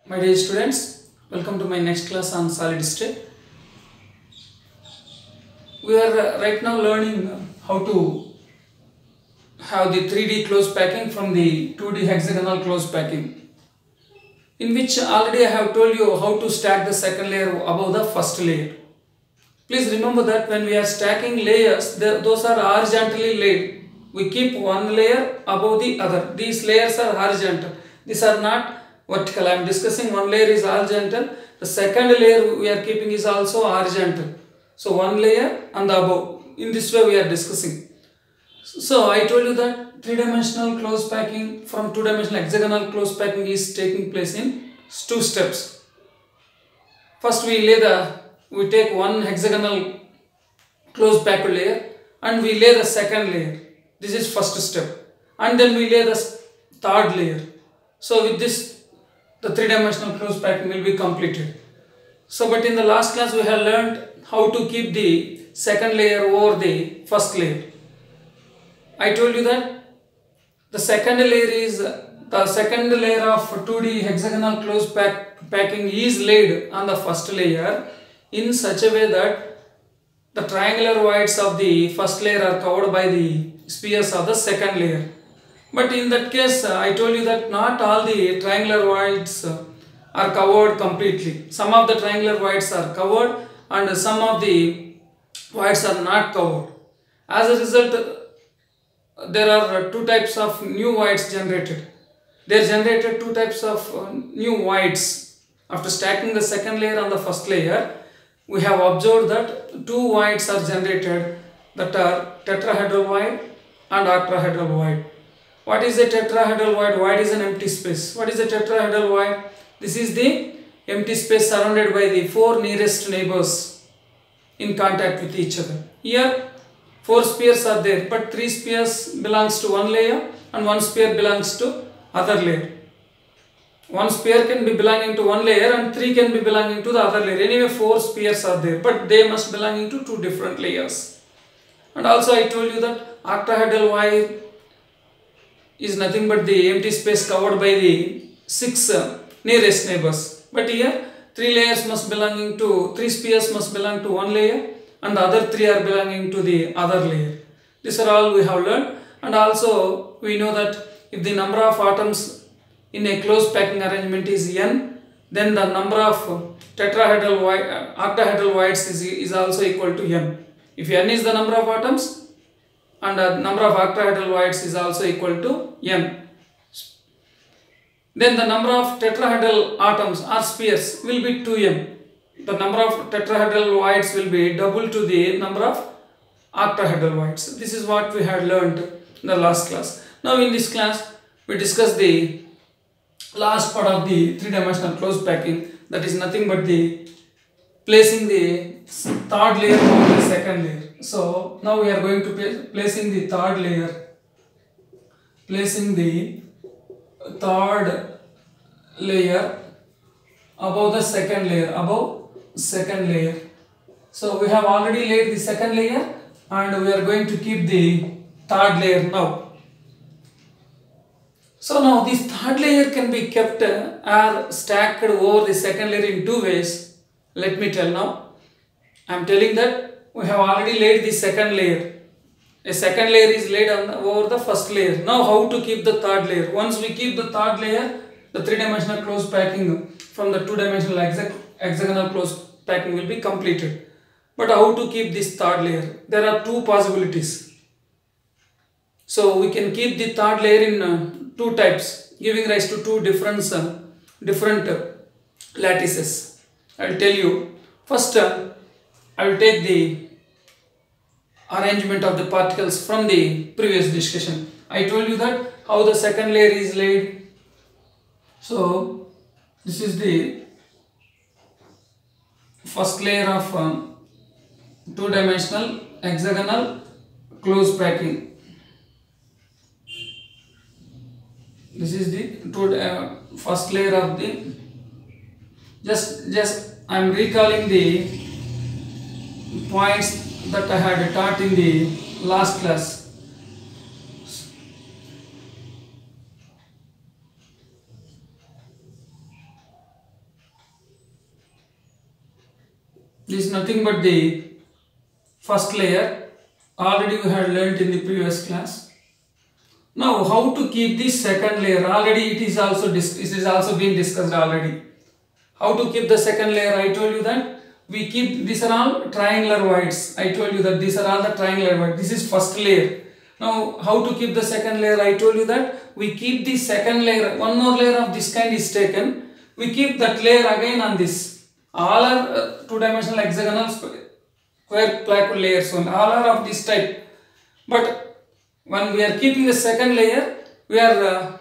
My dear students, welcome to my next class on solid state. We are right now learning how to have the 3D close packing from the 2D hexagonal close packing, in which already I have told you how to stack the second layer above the first layer. Please remember that when we are stacking layers, those are horizontally laid. We keep one layer above the other. These layers are horizontal. These are not vertical. I am discussing one layer is horizontal. The second layer we are keeping is also horizontal. So one layer and the above. In this way we are discussing. So I told you that three-dimensional close packing from two-dimensional hexagonal close packing is taking place in two steps. First we take one hexagonal close packed layer and we lay the second layer. This is first step. And then we lay the third layer. So with this, the three-dimensional close packing will be completed. So but in the last class we have learned how to keep the second layer over the first layer. I told you that the second layer of 2D hexagonal close packing is laid on the first layer in such a way that the triangular voids of the first layer are covered by the spheres of the second layer. But in that case, I told you that not all the triangular voids are covered completely. Some of the triangular voids are covered and some of the voids are not covered. As a result, there are two types of new voids generated. They are generated two types of new voids. After stacking the second layer on the first layer, we have observed that two voids are generated, that are tetrahedral void and octahedral void. What is a tetrahedral void? Void is an empty space. What is a tetrahedral void? This is the empty space surrounded by the four nearest neighbors in contact with each other. Here, four spheres are there, but three spheres belongs to one layer and one sphere belongs to other layer. One sphere can be belonging to one layer and three can be belonging to the other layer. Anyway, four spheres are there, but they must belonging to two different layers. And also I told you that octahedral void is nothing but the empty space covered by the six nearest neighbors. But here, three spheres must belong to one layer and the other three are belonging to the other layer. These are all we have learned. And also we know that if the number of atoms in a close packing arrangement is n, then the number of octahedral voids is also equal to n. If n is the number of atoms and the number of octahedral voids is also equal to n, then the number of tetrahedral atoms or spheres will be 2n. The number of tetrahedral voids will be double to the number of octahedral voids. This is what we had learned in the last class. Now in this class we discuss the last part of the three-dimensional close packing, that is nothing but the placing the third layer over the second layer. So now we are going to placing the third layer above the second layer, So we have already laid the second layer and we are going to keep the third layer now. So now this third layer can be kept or stacked over the second layer in two ways. Let me tell now. I am telling that we have already laid the second layer. A second layer is laid over the first layer. Now how to keep the third layer? Once we keep the third layer, the three-dimensional close packing from the two-dimensional hexagonal close packing will be completed. But how to keep this third layer? There are two possibilities. So we can keep the third layer in two types, giving rise to two different lattices. I will tell you. First, I will take the arrangement of the particles from the previous discussion. I told you that how the second layer is laid. So this is the first layer of two-dimensional hexagonal close packing. This is the first layer of the. Just I am recalling the points that I had taught in the last class. This is nothing but the first layer. Already we had learnt in the previous class. Now how to keep the second layer? Already it is also been discussed already. How to keep the second layer? I told you that we keep, these are all triangular voids. I told you that these are all the triangular voids. This is first layer. Now how to keep the second layer? I told you that we keep the second layer, one more layer of this kind is taken. We keep that layer again on this. All are two-dimensional hexagonal square plaque layers only. All are of this type. But when we are keeping the second layer, we are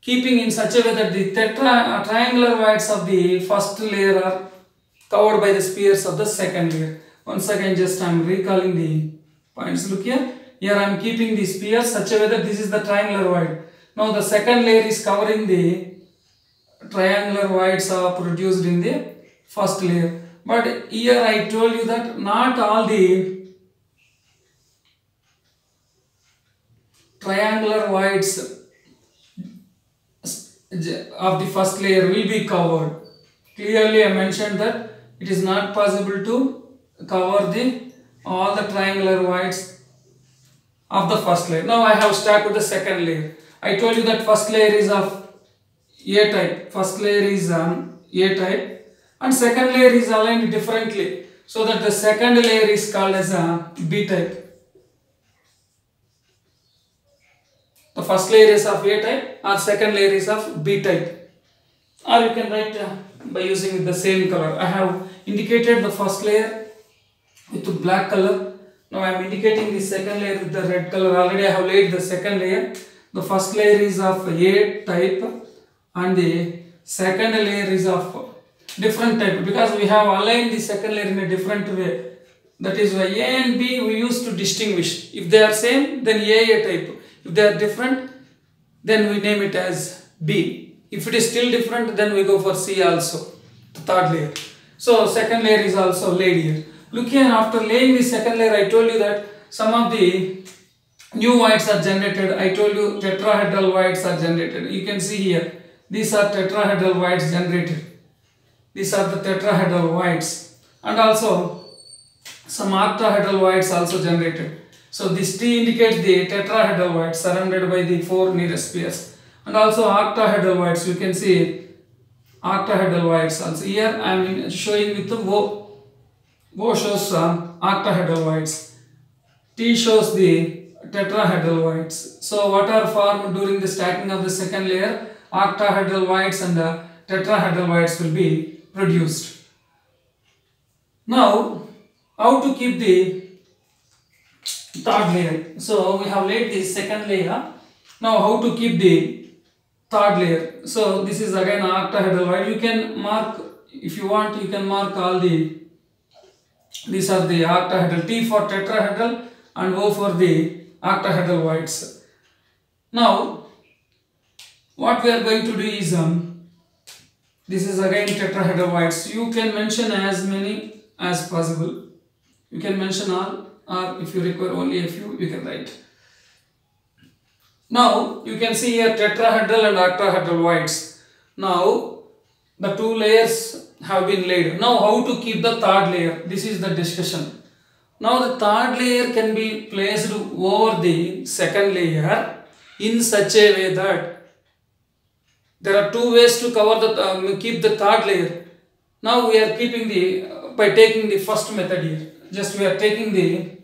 keeping in such a way that the triangular voids of the first layer are covered by the spheres of the second layer. Once again, just I am recalling the points. Look here. Here I am keeping the spheres such a way that this is the triangular void. Now the second layer is covering the triangular voids are produced in the first layer. But here I told you that not all the triangular voids of the first layer will be covered. Clearly I mentioned that it is not possible to cover all the triangular voids of the first layer. Now I have started with the second layer. I told you that first layer is of A type. First layer is A type and second layer is aligned differently, so that the second layer is called as a B type. The first layer is of A type or second layer is of B type. Or you can write by using the same color. I have indicated the first layer with the black color. Now I am indicating the second layer with the red color. Already I have laid the second layer. The first layer is of A type and the second layer is of different type, because we have aligned the second layer in a different way. That is why A and B we use to distinguish. If they are same, then A type. If they are different, then we name it as B. If it is still different, then we go for C also, the third layer. So second layer is also laid here. Look here, after laying the second layer, I told you that some of the new voids are generated. I told you tetrahedral voids are generated. You can see here, these are tetrahedral voids generated. These are the tetrahedral voids, and also some octahedral voids also generated. So this T indicates the tetrahedral void surrounded by the four nearest spheres, and also octahedral voids. You can see octahedral voids also. Here I am showing with the O shows octahedral voids. T shows the tetrahedral voids. So what are formed during the stacking of the second layer? Octahedral voids and tetrahedral voids will be produced. Now, how to keep the third layer? So we have laid the second layer. Now how to keep the third layer? So this is again octahedral void. You can mark, if you want, you can mark all these are the octahedral. T for tetrahedral and O for the octahedral voids. Now what we are going to do is this is again tetrahedral voids. You can mention as many as possible. You can mention all, or if you require only a few, you can write. Now you can see here tetrahedral and octahedral voids. Now the two layers have been laid. Now how to keep the third layer? This is the discussion. Now the third layer can be placed over the second layer in such a way that there are two ways to cover the keep the third layer. Now we are keeping the by taking the first method here. Just we are taking the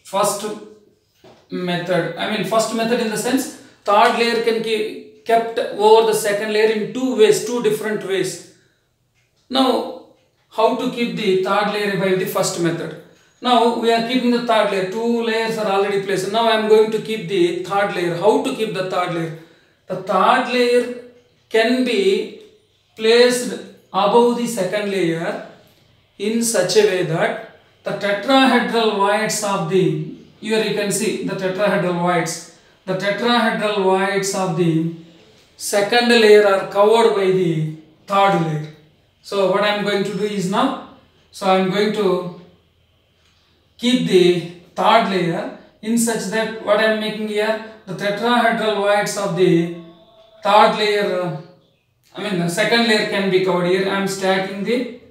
first method. I mean first method in the sense third layer can be kept over the second layer in two ways, two different ways. Now how to keep the third layer by the first method? Now we are keeping the third layer. Two layers are already placed. Now I am going to keep the third layer. How to keep the third layer? The third layer can be placed above the second layer in such a way that the tetrahedral voids of the, here you can see the tetrahedral voids. The tetrahedral voids of the second layer are covered by the third layer. So what I am going to do is now, so I am going to keep the third layer in such that what I am making here, the tetrahedral voids of the third layer the second layer can be covered. Here I am stacking the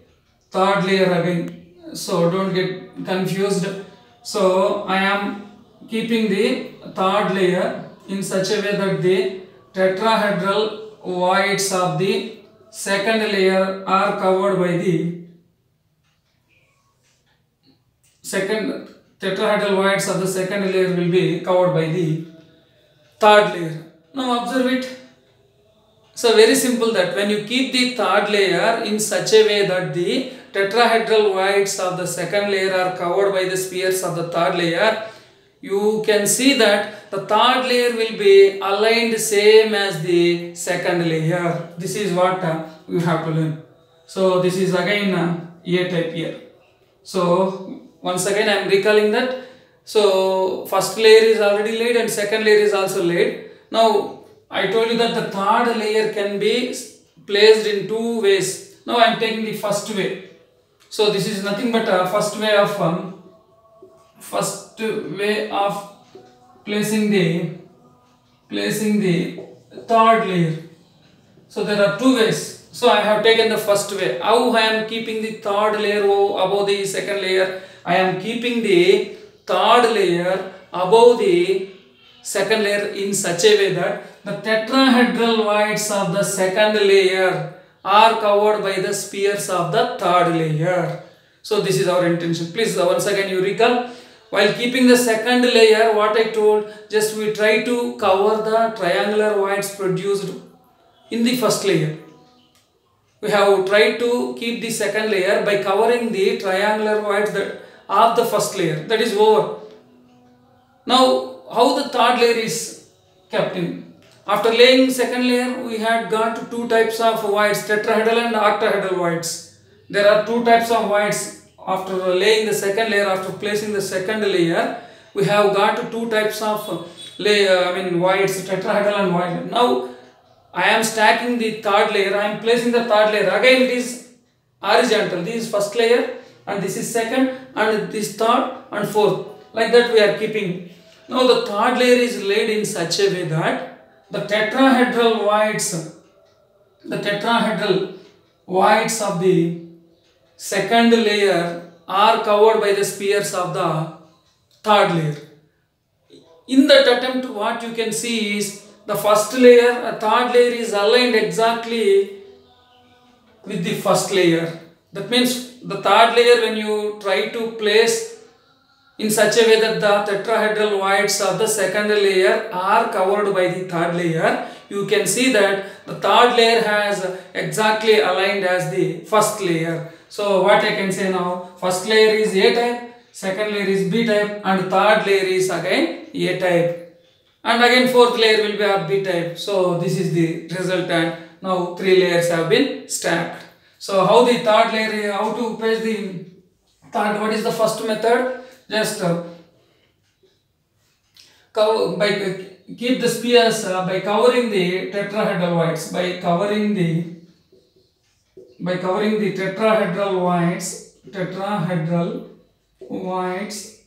third layer again, so don't get confused. So I am keeping the third layer in such a way that the tetrahedral voids of the second layer are covered by the second tetrahedral voids of the second layer will be covered by the third layer. Now observe it. So very simple that when you keep the third layer in such a way that the tetrahedral voids of the second layer are covered by the spheres of the third layer, you can see that the third layer will be aligned same as the second layer. This is what you have to learn. So this is again A type here. So once again I am recalling that. So first layer is already laid and second layer is also laid. Now I told you that the third layer can be placed in two ways. Now I am taking the first way. So this is nothing but a first way of placing the third layer. So there are two ways. So I have taken the first way. How I am keeping the third layer above the second layer? I am keeping the third layer above the second layer in such a way that the tetrahedral voids of the second layer are covered by the spheres of the third layer. So this is our intention. Please once again you recall. While keeping the second layer, what I told, just we try to cover the triangular voids produced in the first layer. We have tried to keep the second layer by covering the triangular voids of the first layer. That is over. Now, how the third layer is kept in? After laying second layer, we had got two types of voids, tetrahedral and octahedral voids. There are two types of voids. After laying the second layer, after placing the second layer, we have got two types of voids, tetrahedral and void. Now, I am stacking the third layer, I am placing the third layer. Again it is horizontal. This is first layer and this is second and this third and fourth. Like that we are keeping. Now the third layer is laid in such a way that the tetrahedral voids of the second layer are covered by the spheres of the third layer. In that attempt, what you can see is the first layer, third layer is aligned exactly with the first layer. That means the third layer, when you try to place in such a way that the tetrahedral voids of the second layer are covered by the third layer, you can see that the third layer has exactly aligned as the first layer. So what I can say now, first layer is A type, second layer is B type and third layer is again A type. And again fourth layer will be of B type. So this is the resultant. Now three layers have been stacked. So how the third layer, how to place the third, what is the first method? Just keep the spheres by covering the tetrahedral voids, by covering the tetrahedral voids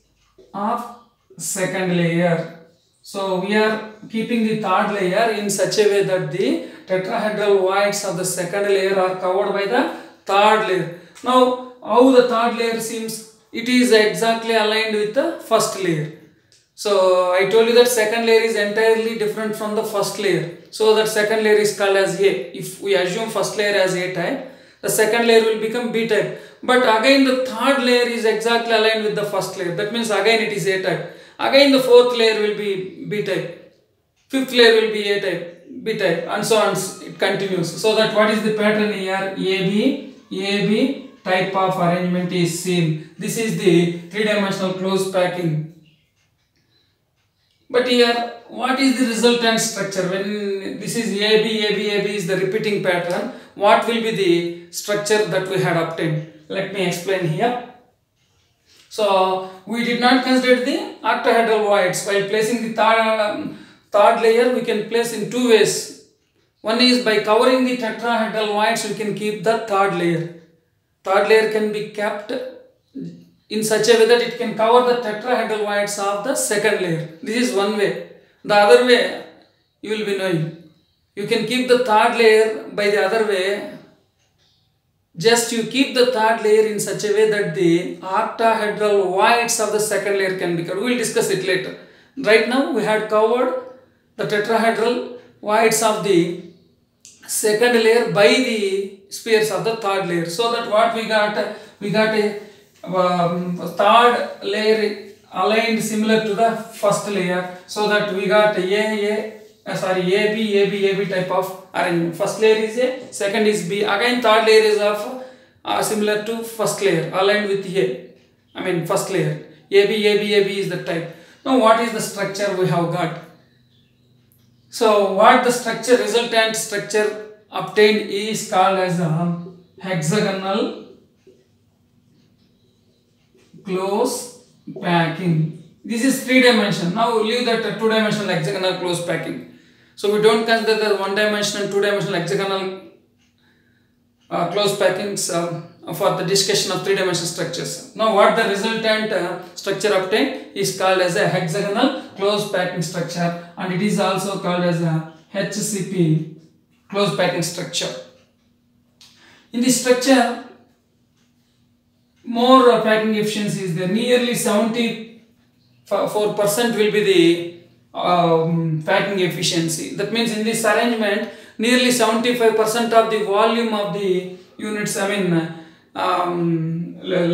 of second layer. So we are keeping the third layer in such a way that the tetrahedral voids of the second layer are covered by the third layer. Now how the third layer seems? It is exactly aligned with the first layer. So I told you that second layer is entirely different from the first layer. So that second layer is called as A. If we assume first layer as A type, the second layer will become B type. But again the third layer is exactly aligned with the first layer. That means again it is A type. Again the fourth layer will be B type. Fifth layer will be A type, B type, and so on. It continues. So that what is the pattern here? AB type of arrangement is seen. This is the three-dimensional close packing. But here, what is the resultant structure? When this is AB is the repeating pattern, what will be the structure that we had obtained? Let me explain here. So we did not consider the octahedral voids. While placing the third layer, we can place in two ways. One is by covering the tetrahedral voids, we can keep the third layer. Third layer can be kept in such a way that it can cover the tetrahedral voids of the second layer. This is one way. The other way, you will be knowing. you can keep the third layer by the other way. Just you keep the third layer in such a way that the octahedral voids of the second layer can be covered. We will discuss it later. Right now we had covered the tetrahedral voids of the second layer by the spheres of the third layer. So that what we got a third layer aligned similar to the first layer. So that we got AB type of arrangement. First layer is A, second is B. Again third layer is of similar to first layer aligned with A. I mean first layer. AB is the type. Now what is the structure we have got? So what the resultant structure obtained is called as a hexagonal close packing. This is 3 dimension. Now leave that 2 dimensional hexagonal close packing. So we don't consider the 1 dimensional, 2 dimensional hexagonal close packings for the discussion of 3 dimensional structures. Now what the resultant structure obtained is called as a hexagonal close packing structure, and it is also called as a HCP close packing structure. In this structure, more packing efficiency is there. Nearly 74% will be the packing efficiency. That means in this arrangement, nearly 75% of the volume of the units,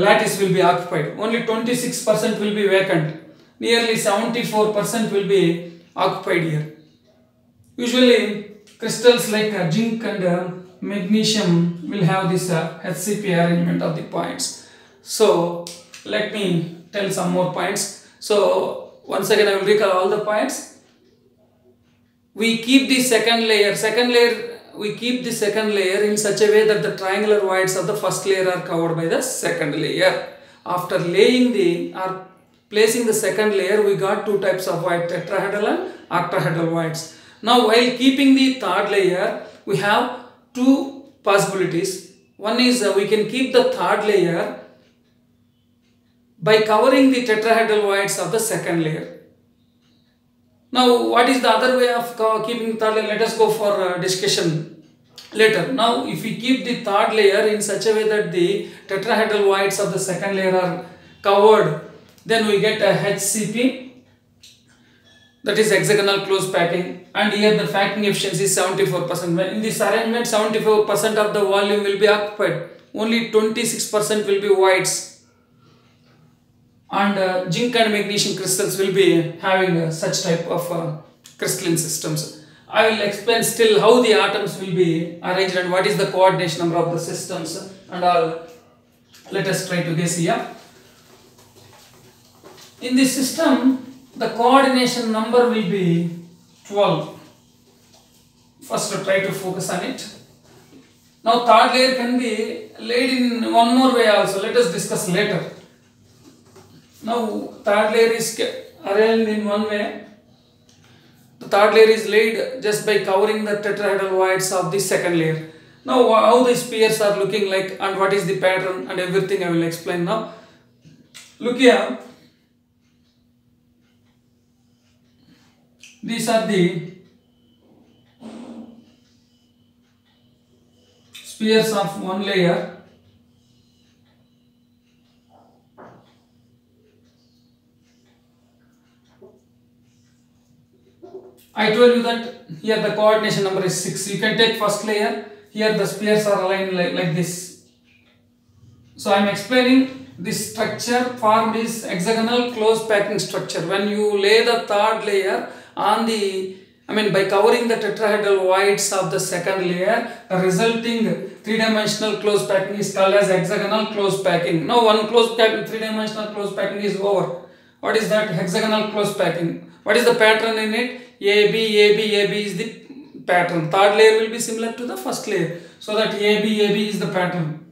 lattice will be occupied. Only 26% will be vacant. Nearly 74% will be occupied here. Usually, crystals like zinc and magnesium will have this HCP arrangement of the points. So, let me tell some more points. So, once again I will recall all the points. We keep the second layer in such a way that the triangular voids of the first layer are covered by the second layer. After placing the second layer, we got 2 types of void, tetrahedral and octahedral voids. Now while keeping the third layer, we have 2 possibilities. One is we can keep the third layer by covering the tetrahedral voids of the second layer. Now, what is the other way of keeping the third layer? Let us go for discussion later. Now, if we keep the third layer in such a way that the tetrahedral voids of the second layer are covered, then we get a HCP, that is hexagonal close packing, and here the packing efficiency is 74%. In this arrangement, 74% of the volume will be occupied. Only 26% will be voids. And zinc and magnesium crystals will be having such type of crystalline systems. I will explain still how the atoms will be arranged and what is the coordination number of the systems and all. Let us try to guess here. In this system, the coordination number will be 12. First try to focus on it. Now third layer can be laid in one more way also. Let us discuss later. Now third layer is arranged in one way. The third layer is laid just by covering the tetrahedral voids of the second layer. Now how the spheres are looking like and what is the pattern and everything I will explain now. Look here. These are the spheres of one layer. I told you that here the coordination number is 6. You can take first layer. Here the spheres are aligned like this. So I am explaining this structure formed is hexagonal close packing structure. When you lay the third layer on the, by covering the tetrahedral voids of the second layer, the resulting 3-dimensional close packing is called as hexagonal close packing. Now one close packing, 3-dimensional close packing is over. What is that? Hexagonal close packing. What is the pattern in it? AB is the pattern. Third layer will be similar to the first layer. So that AB is the pattern.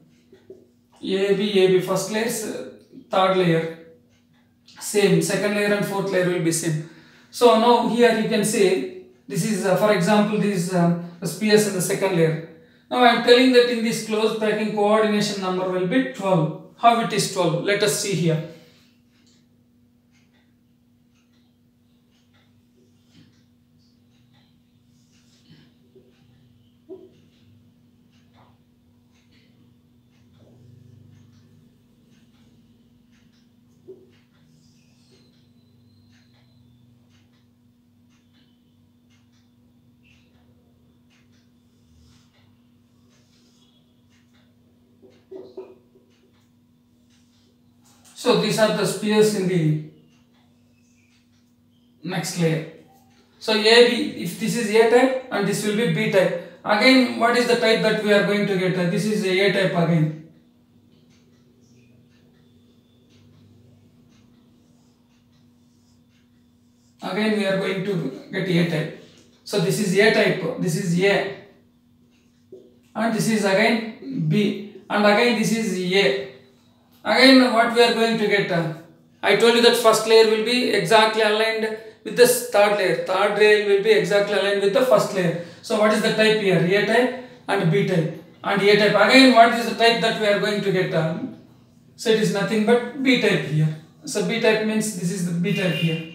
AB, first layer, third layer. Same. Second layer and fourth layer will be same. So now here you can see, this is for example, these the spheres in the second layer. Now I am telling that in this close packing coordination number will be 12. How it is 12? Let us see here. So these are the spheres in the next layer. So AB, if this is A type and this will be B type. Again, what is the type that we are going to get? This is A type again. Again we are going to get A type. So this is A type, this is A, and this is again B, and again this is A. Again what we are going to get? I told you that first layer will be exactly aligned with the third layer. Third layer will be exactly aligned with the first layer. So what is the type here? A type and B type and A type. Again what is the type that we are going to get? So it is nothing but B type here. So B type means this is the B type here.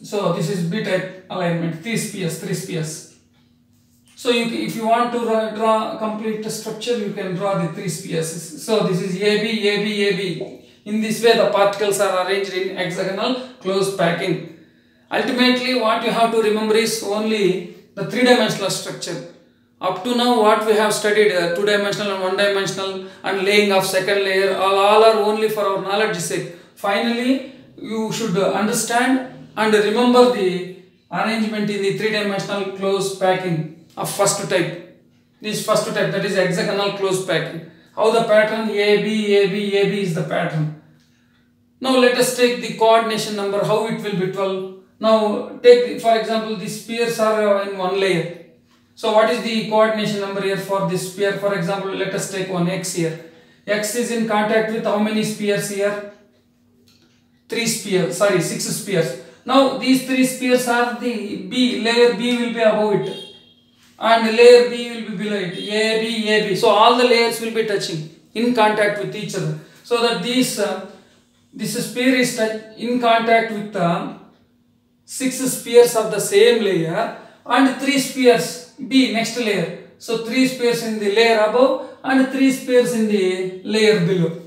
So this is B type alignment, three spheres. So if you want to draw a complete structure, you can draw the three spheres. So this is AB, AB, AB. In this way the particles are arranged in hexagonal close packing. Ultimately what you have to remember is only the three-dimensional structure. Up to now what we have studied, two-dimensional and one-dimensional and laying of second layer, all are only for our knowledge sake. Finally you should understand and remember the arrangement in the three-dimensional close packing of first type. This first type, that is hexagonal close packing. How the pattern AB, AB, AB is the pattern. Now let us take the coordination number, how it will be 12. Now take, for example, these spheres are in one layer. So what is the coordination number here for this sphere? For example, let us take one X here. X is in contact with how many spheres here? 6 spheres. Now these three spheres are the B, layer B will be above it and layer B will be below it, AB, AB. So all the layers will be touching in contact with each other. So that this sphere is in contact with 6 spheres of the same layer and 3 spheres B next layer. So 3 spheres in the layer above and 3 spheres in the layer below.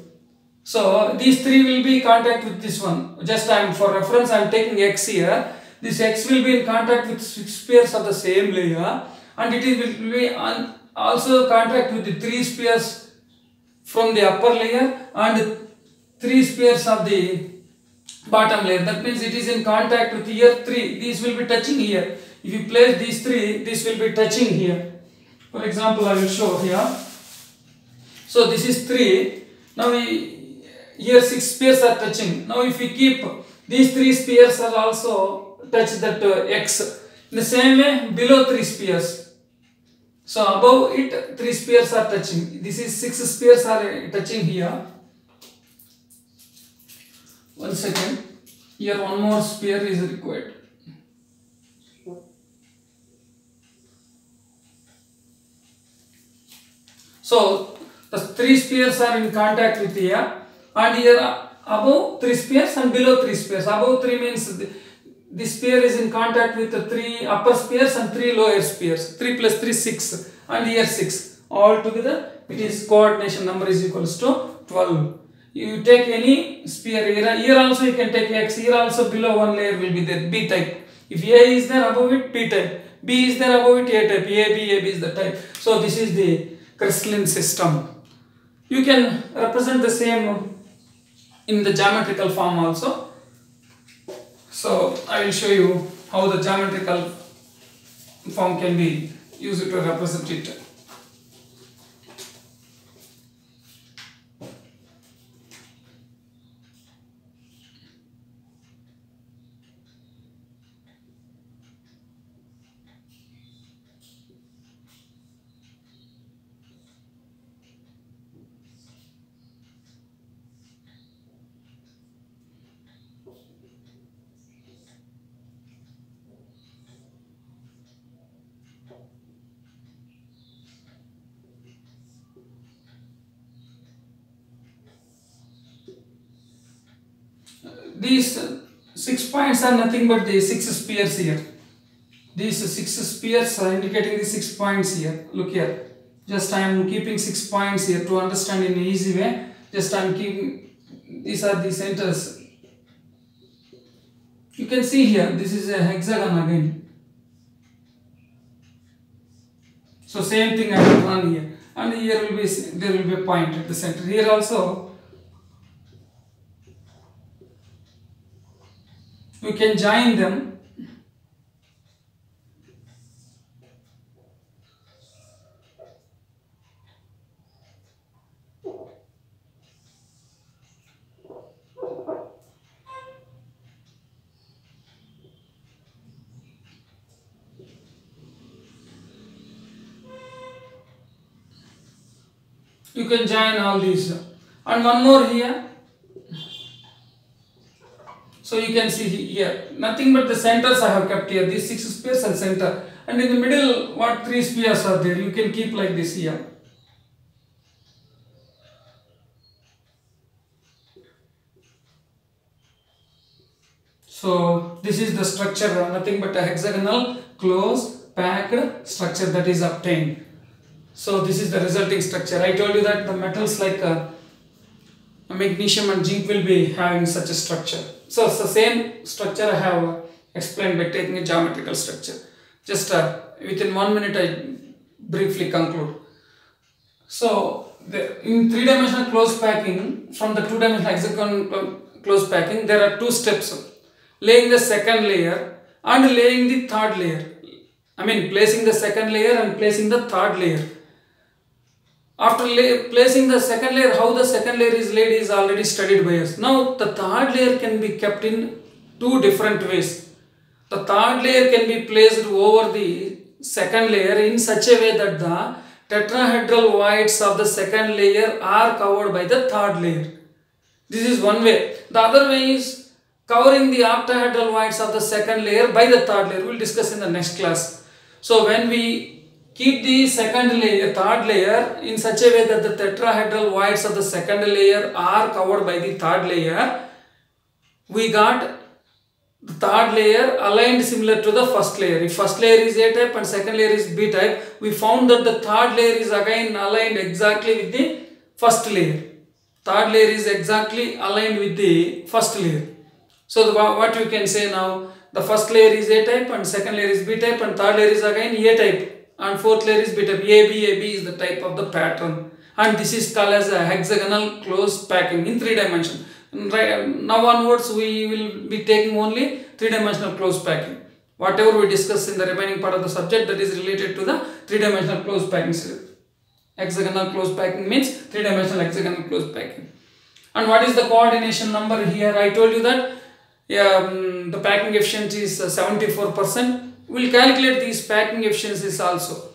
So these three will be in contact with this one. Just for reference I am taking X here. This X will be in contact with 6 spheres of the same layer and it will be also contact with the 3 spheres from the upper layer and 3 spheres of the bottom layer. That means it is in contact with here 3. These will be touching here. If you place these 3, this will be touching here. For example, I will show here. So this is 3. Now here 6 spheres are touching. Now if we keep these 3 spheres are also touch that X. In the same way below 3 spheres. So above it 3 spheres are touching. This is 6 spheres are touching here. One second. Here one more sphere is required. So the 3 spheres are in contact with here and here above 3 spheres and below 3 spheres. Above 3 means this sphere is in contact with the 3 upper spheres and 3 lower spheres. 3 plus 3 6 and here 6. All together it is coordination number is equals to 12. You take any sphere here also you can take X, here also below one layer will be there, B type. If A is there above it, B type. B is there above it, A type. A, B, A, B is the type. So this is the crystalline system. You can represent the same in the geometrical form also. So I will show you how the geometrical form can be used to represent it. These 6 points are nothing but the 6 spheres here. These 6 spheres are indicating the 6 points here. Look here. Just I am keeping 6 points here to understand in an easy way. Just I am keeping, these are the centers. You can see here, this is a hexagon again. So same thing I have done here. and here will be, there will be a point at the center. Here also we can join them. You can join all these, and one more here. So you can see here, nothing but the centers I have kept here, these 6 spheres and center, and in the middle what 3 spheres are there, you can keep like this here. So this is the structure, nothing but a hexagonal closed packed structure that is obtained. So this is the resulting structure. I told you that the metals like magnesium and zinc will be having such a structure. So it's the same structure I have explained by taking a geometrical structure. Just within 1 minute I briefly conclude. So in 3-dimensional closed packing, from the 2-dimensional hexagon closed packing, there are 2 steps. Laying the second layer and laying the third layer. I mean placing the second layer and placing the third layer. After placing the second layer, how the second layer is laid is already studied by us. Now the third layer can be kept in 2 different ways. The third layer can be placed over the second layer in such a way that the tetrahedral voids of the second layer are covered by the third layer. This is one way. The other way is covering the octahedral voids of the second layer by the third layer. We will discuss in the next class. So when we keep the second layer, third layer in such a way that the tetrahedral voids of the second layer are covered by the third layer, we got the third layer aligned similar to the first layer. If first layer is A type and second layer is B type, we found that the third layer is again aligned exactly with the first layer. Third layer is exactly aligned with the first layer. So what you can say now, the first layer is A type and second layer is B type and third layer is again A type and fourth layer is B type. AB is the type of the pattern, and this is called as a hexagonal closed packing in 3 dimensions. Right now onwards we will be taking only 3-dimensional closed packing. Whatever we discuss in the remaining part of the subject that is related to the 3-dimensional closed packing. Hexagonal closed packing means 3-dimensional hexagonal closed packing. And what is the coordination number here? I told you that the packing efficiency is 74%. We will calculate these packing efficiencies also.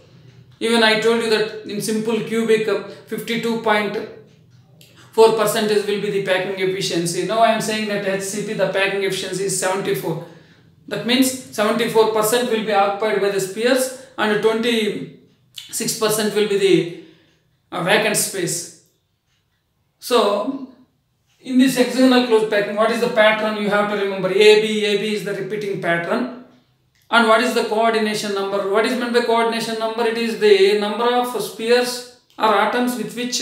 Even I told you that in simple cubic 52.4% will be the packing efficiency. Now I am saying that HCP, the packing efficiency is 74. That means 74% will be occupied by the spheres and 26% will be the vacant space. So in this hexagonal closed packing, what is the pattern? You have to remember AB is the repeating pattern. And what is the coordination number? What is meant by coordination number? It is the number of spheres or atoms with which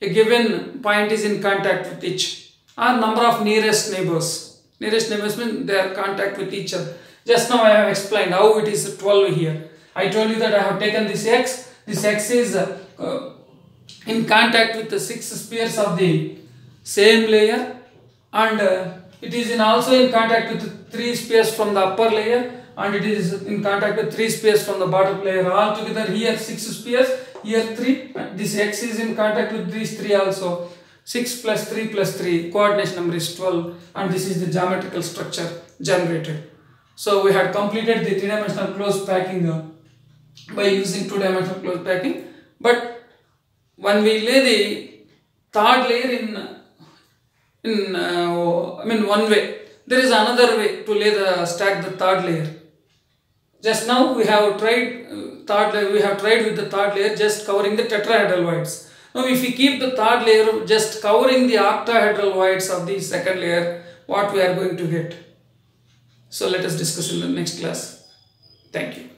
a given point is in contact with each, or number of nearest neighbors. Nearest neighbors mean they are in contact with each other. Just now I have explained how it is 12 here. I told you that I have taken this X. This X is in contact with the 6 spheres of the same layer, and it is also in contact with 3 spheres from the upper layer, and it is in contact with 3 spheres from the bottom layer. All together here 6 spheres, here 3. This X is in contact with these 3 also. 6 plus 3 plus 3, coordination number is 12, and this is the geometrical structure generated. So we had completed the 3-dimensional closed packing by using 2-dimensional closed packing. But when we lay the third layer one way, there is another way to stack the third layer. Just now we have tried with the third layer just covering the tetrahedral voids. Now if we keep the third layer just covering the octahedral voids of the second layer, what we are going to get? So let us discuss in the next class. Thank you.